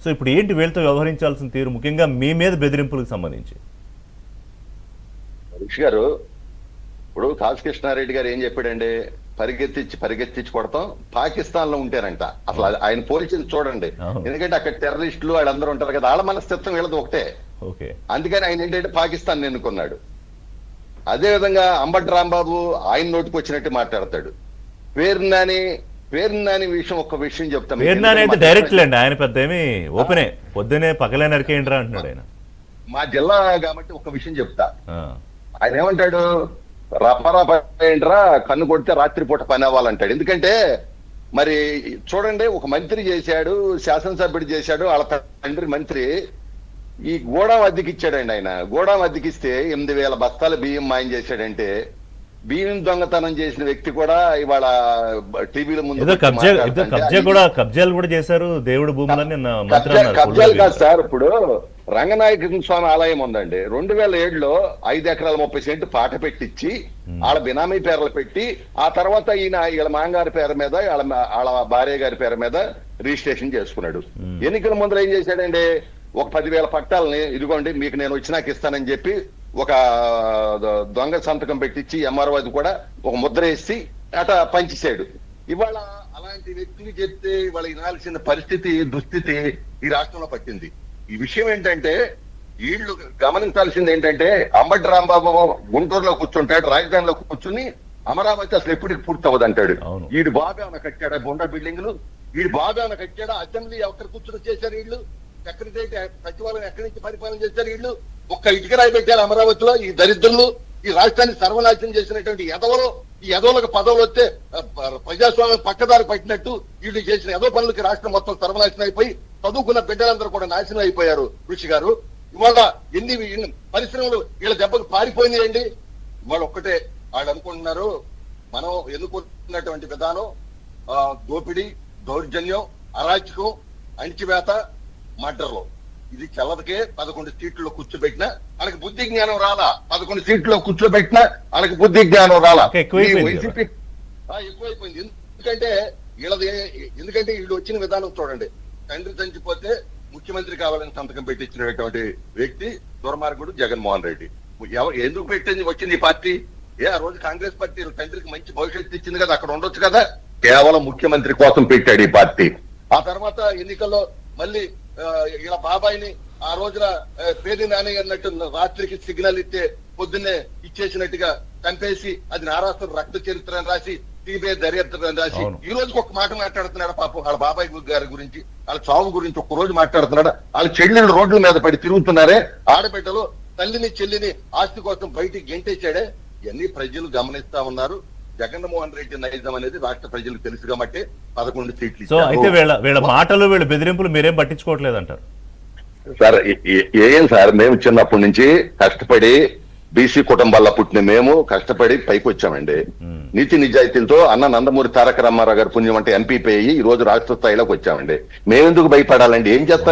So ఇప్పుడు ఏంటి వీళ్ళతో వ్యవహరించాల్సిన తీరు, ముఖ్యంగా మీ మీద బెదిరింపులకు సంబంధించి? ఋషి గారు, ఇప్పుడు కాసు కృష్ణారెడ్డి గారు ఏం చెప్పాడండి? పరిగెత్తించి కొడతాం, పాకిస్తాన్ లో ఉంటారంట. అసలు ఆయన పోల్చింది చూడండి. ఎందుకంటే అక్కడ టెర్రరిస్టులు వాళ్ళందరూ ఉంటారు కదా, వాళ్ళ మనస్తత్వం వీళ్ళది ఒకటే. అందుకని ఆయన ఏంటంటే పాకిస్తాన్ ఎన్నుకున్నాడు. అదే విధంగా అంబటి రాంబాబు ఆయన నోటికి వచ్చినట్టు మాట్లాడతాడు. పేరు నాని విషయం, ఒక్క విషయం చెప్తాను. పేరు నాని అయితే డైరెక్ట్ లేండి, ఆయన పెద్ద ఏమి ఓపెనే, పొద్దునే పగలే నరికేయండిరా అంటున్నాడు ఆయన. మా జిల్లా కాబట్టి ఒక విషయం చెప్తా. ఆయన ఏమంటాడు? రపరపేంట్రా, కన్ను కొడితే రాత్రిపూట పని అవ్వాలంటాడు. ఎందుకంటే మరి చూడండి, ఒక మంత్రి చేశాడు, శాసనసభ్యుడు చేశాడు, వాళ్ళ తండ్రి మంత్రి. ఈ గోడాం అద్దెకిచ్చాడండి ఆయన. గోడాం అద్దెకిస్తే 8,000 బస్తాల బియ్యం మాయం చేశాడంటే, బియ్యం దొంగతనం చేసిన వ్యక్తి కూడా ఇవాళ టీవీల ముందు కబ్జాలు కూడా చేశారు. దేవుడు భూములని కబ్జాలు కాదు సార్. ఇప్పుడు రంగనాయక స్వామి ఆలయం ఉందండి. 2007లో 5 ఎకరాల 30 సెంటు పాట పెట్టించి వాళ్ళ బినామీ పేర్లు పెట్టి, ఆ తర్వాత వీళ్ళ మాంగారి పేరు మీద, వాళ్ళ భార్య గారి పేరు మీద రిజిస్ట్రేషన్ చేసుకున్నాడు. ఎన్నికల ముందర ఏం చేశాడండి? ఒక 10,000 పట్టాలని ఇదిగోండి మీకు నేను వచ్చినాక ఇస్తానని చెప్పి ఒక దొంగ సంతకం పెట్టించి ఎంఆర్ఓ అది కూడా ఒక ముద్ర వేసి అట పంచేశాడు. ఇవాళ అలాంటి వ్యక్తికి చెప్తే ఇవాళ వినాల్సిన దుస్థితి ఈ రాష్ట్రంలో పట్టింది. ఈ విషయం ఏంటంటే, వీళ్ళు గమనించాల్సింది ఏంటంటే, అంబటి రాంబాబు గుంటూరులో కూర్చుంటాడు, రాజధానిలో కూర్చుని అమరావతి అసలు ఎప్పటికి పూర్తవదు అంటాడు. వీడు బాబు ఏమైనా కట్టాడా బొండా బిల్డింగ్లు? వీడు బాబు ఏమైనా కట్టాడా? అసెంబ్లీ ఎక్కడ కూర్చుని చేశారు వీళ్ళు? సెక్రటరీ సచివాలయం ఎక్కడి నుంచి పరిపాలన చేశారు వీళ్ళు? ఒక్క ఇటుక రాయి పెట్టారు అమరావతిలో. ఈ దరిద్రులు ఈ రాష్ట్రాన్ని సర్వనాశనం చేసినటువంటి ఎదవలు, ఈ ఎదవలకు పదవులు వస్తే ప్రజాస్వామ్యం పక్కదారి పట్టినట్టు వీళ్ళు చేసిన ఎదవ పనులకి రాష్ట్రం మొత్తం సర్వనాశనం అయిపోయి చదువుకున్న బిడ్డలందరూ కూడా నాశనం అయిపోయారు. ఋషి గారు, ఇవాళ ఎన్ని పరిశ్రమలు వీళ్ళ దెబ్బకు పారిపోయినాయండి. ఇవాళ ఒక్కటే వాళ్ళు అనుకుంటున్నారు, మనం ఎన్నుకున్నటువంటి విధానం దోపిడీ, దౌర్జన్యం, అరాచకం, అణిచివేత, మర్డర్లు. ఇది చెల్లదకే 11 సీట్లలో కూర్చోబెట్టినా వాళ్ళకి బుద్ధి జ్ఞానం రాలా. 11 సీట్లలో కూర్చోబెట్టినా వాళ్ళకి బుద్ధి జ్ఞానం రాలా. వైసీపీ ఎక్కువైపోయింది. ఎందుకంటే వీళ్ళు వచ్చిన విధానం చూడండి. తండ్రి చనిపోతే ముఖ్యమంత్రి కావాలని సంతకం పెట్టించినటువంటి వ్యక్తి దుర్మార్గుడు జగన్మోహన్ రెడ్డి. ఎందుకు వచ్చింది ఈ పార్టీ? ఆ రోజు కాంగ్రెస్ పార్టీ తండ్రికి మంచి భవిష్యత్తు ఇచ్చింది కదా, అక్కడ ఉండొచ్చు కదా. కేవలం ముఖ్యమంత్రి కోసం పెట్టాడు ఈ పార్టీ. ఆ తర్వాత ఎన్నికల్లో మళ్ళీ ఇలా బాబాయిని ఆ రోజున పేరు నాని అన్నట్టు రాత్రికి సిగ్నల్ ఇస్తే పొద్దున్నే ఇచ్చేసినట్టుగా చంపేసి అది నారాష్ట్ర రక్త చరిత్ర అని రాసి సిబిఐ దర్యాప్తు అని రాసి ఈ రోజుకి ఒక మాట మాట్లాడుతున్నాడు. పాపం వాళ్ళ బాబాయ్ గారి గురించి, వాళ్ళ చావు గురించి ఒక్క రోజు మాట్లాడుతున్నాడు. వాళ్ళ చెల్లెళ్ళు రోడ్ల మీద పడి తిరుగుతున్నారే, ఆడబిడ్డలు తల్లిని చెల్లిని ఆస్తి కోసం బయటికి గెంటేశాడే. ఇవన్నీ ప్రజలు గమనిస్తా ఉన్నారు. జగన్మోహన్ రెడ్డి నైజం అనేది రాష్ట్ర ప్రజలకు తెలుసు కాబట్టి 11 సీట్లు. సో అయితే వీళ్ళ మాటలు, వీళ్ళ బెదిరింపులు మీరేం పట్టించుకోవట్లేదు అంటారు సార్? ఏం సార్, మేము చిన్నప్పటి నుంచి కష్టపడి బీసీ కుటుంబాల్లో పుట్టిన మేము కష్టపడి పైకి వచ్చామండి. నీతి నిజాయితీలతో అన్న నందమూరి తారక రామారావు గారి పుణ్యం అంటే ఎంపీ అయ్యి ఈ రోజు రాష్ట్ర స్థాయిలోకి వచ్చామండి. మేమెందుకు భయపడాలండి? ఏం చేస్తారు?